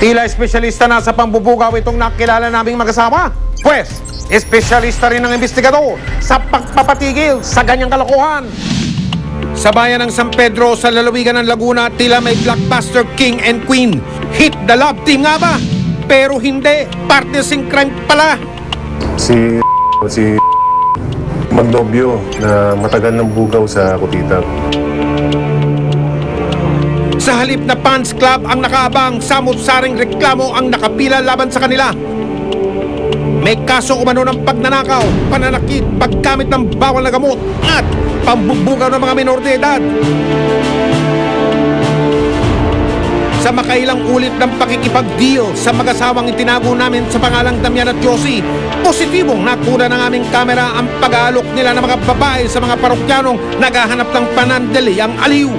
Tila espesyalista na sa pambubugaw itong nakilala naming mag-asawa. Pwes, espesyalista rin ng investigador sa pagpapatigil sa ganyang kalokohan. Sa bayan ng San Pedro sa lalawigan ng Laguna, tila may blockbuster king and queen. Hit the love team nga ba? Pero hindi, partners in crime pala. Si magnobyo na matagal ng bugaw sa Kutitag. Sa halip na fans club ang nakaabang, samot-saring reklamo ang nakapila laban sa kanila. May kaso umano ng pagnanakaw, pananakit, paggamit ng bawal na gamot at pambubugaw ng mga minor de edad. Sa makailang ulit ng pakikipag-deal sa mag-asawang itinago namin sa pangalang Damian at Josie, positibong nakuna ng aming kamera ang pag-aalok nila ng mga babae sa mga parokyanong naghahanap ng panandaliang aliw.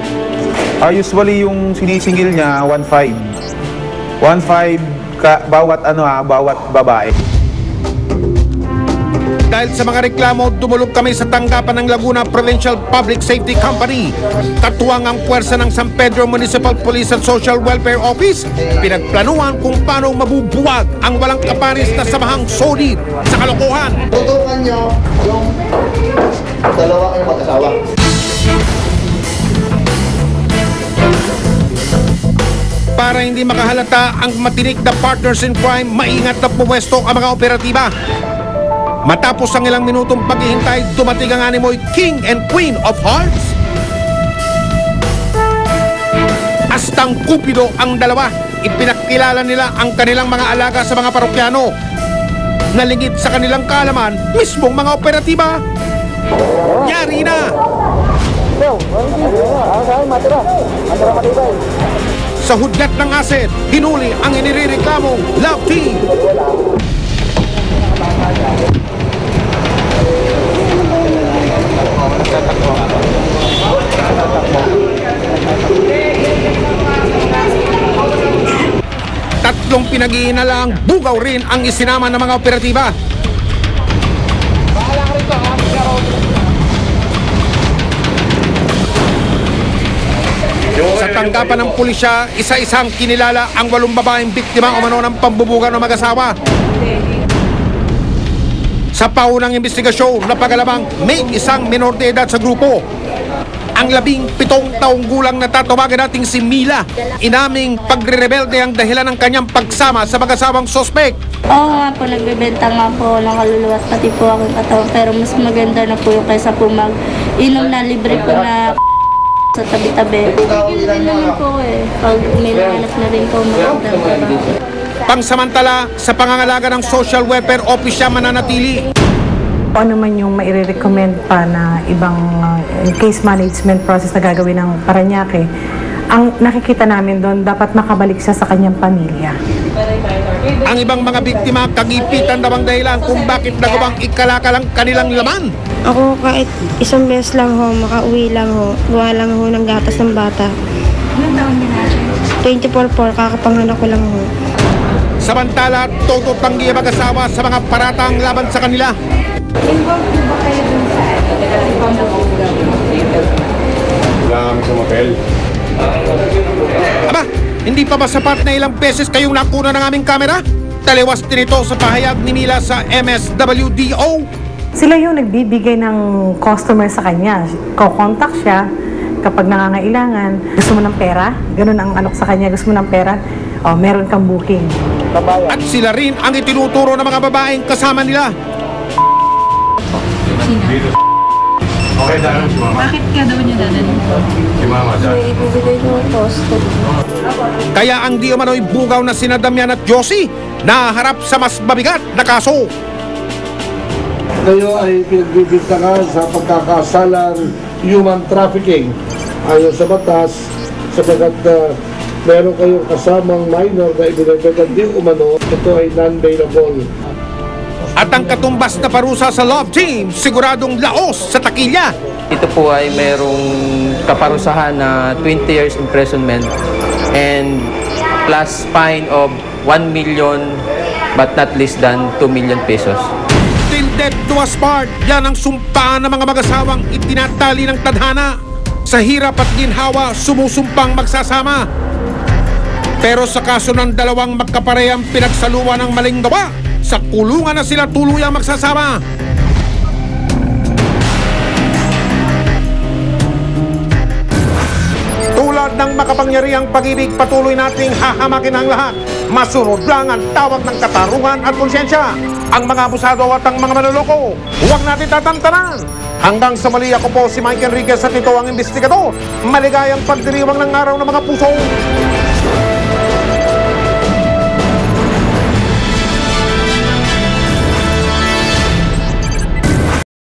Usually yung sinisingil niya 1.5. 1.5 bawat babae. Dahil sa mga reklamo, dumulog kami sa tanggapan ng Laguna Provincial Public Safety Company. Katuwang ang puwersa ng San Pedro Municipal Police and Social Welfare Office. Pinagplanuhan kung paano mabubuwag ang walang kapanis na samahang solid sa kalokohan. Tutukan nyo yung dalawa kayong mag-asawa. Para hindi makahalata ang matinik na partners in crime, maingat na pumwesto ang mga operatiba. Matapos ang ilang minutong paghihintay, dumating ang animoy King and Queen of Hearts. Astang Cupido ang dalawa. Ipinakilala nila ang kanilang mga alaga sa mga parokyano. Nalingit sa kanilang kaalaman, mismong mga operatiba. Yari na! Sa hudgat ng aset, hinuli ang inirereklamong love team. Tatlong pinag-iinalaang bugaw rin ang isinama ng mga operatiba. Sa tanggapan ng pulisya, isa-isang kinilala ang 8 babaeng biktima umano ng pambubugaw ng mag-asawa. Sa paunang investigasyon, napagalabang may isang minor de edad sa grupo. Ang 17 taong gulang na tatawagan nating si Mila, inaming pagre-rebelde ang dahilan ng kanyang pagsama sa mag-asawang sospek. Oo nga po, nagbebenta nga po ng kaluluwa at pati po akong katawan. Pero mas maganda na po yung kaysa po mag-inom na libre po na sa tabi-tabi. Tigil din naman po pag may nahanap na rin po magandang trabaho. Pangsamantala, sa pangangalaga ng social welfare office siya mananatili. Ano man yung maire-recommend pa na ibang case management process na gagawin ng Parañaque, ang nakikita namin doon, dapat makabalik siya sa kanyang pamilya. Ang ibang mga biktima, kagipitan daw ang dahilan kung bakit nagawang ikalakalang kanilang laman. Ako kahit isang beses lang ho, makauwi lang ho, gawa lang ho ng gatas ng bata. Ilan taon niya natin? 24 po, kakapanganak ko lang ho. Samantala, todo tanggi ang mag-asawa sa mga paratang laban sa kanila. Involved po ba kayo dun sa pambubugaw? Wala kami sa motel. Aba, hindi pa ba sapat na ilang beses kayong nakuna ng aming kamera? Taliwas din ito sa pahayag ni Mila sa MSWDO. Sila yung nagbibigay ng customer sa kanya. Ko-contact siya kapag nangangailangan. Gusto mo ng pera? Ganun ang anok sa kanya. Gusto mo ng pera? O, meron kang booking. At sila rin ang itinuturo ng mga babaeng kasama nila. Okay, dahil si Mama. Bakit ka daw niya dadalhin? Si Mama, dahil. Ibibigay ko ng posto. Kaya ang di umano'y bugaw na sina Damian at Josie naharap sa mas mabigat na kaso. Kayo ay pinagbibintangan sa pagkakasalang human trafficking ayon sa batas sapagkat meron kayong kasamang minor na ibinagdagan din umano, ito ay non-bailable. At ang katumbas na parusa sa love team, siguradong laos sa takilya. Ito po ay mayroong kaparusahan na 20 years imprisonment and plus fine of 1 million but not less than 2 million pesos. Till death do us part, yan ang sumpaan ng mga mag-asawang itinatali ng tadhana. Sa hirap at ginhawa, sumusumpang magsasama. Pero sa kaso ng dalawang magkaparehang pinagsaluan ng maling gawa, sa kulungan na sila tuluyang magsasama. Tulad ng makapangyarihang pag-ibig, patuloy nating hahamakin ang lahat. Masunod lang ang tawag ng katarungan at konsyensya. Ang mga abusado at ang mga manloloko, huwag natin tatantanan. Hanggang sa mali, ako po si Mike Enriquez at ito ang investigador. Maligayang pagdiriwang ng araw ng mga puso.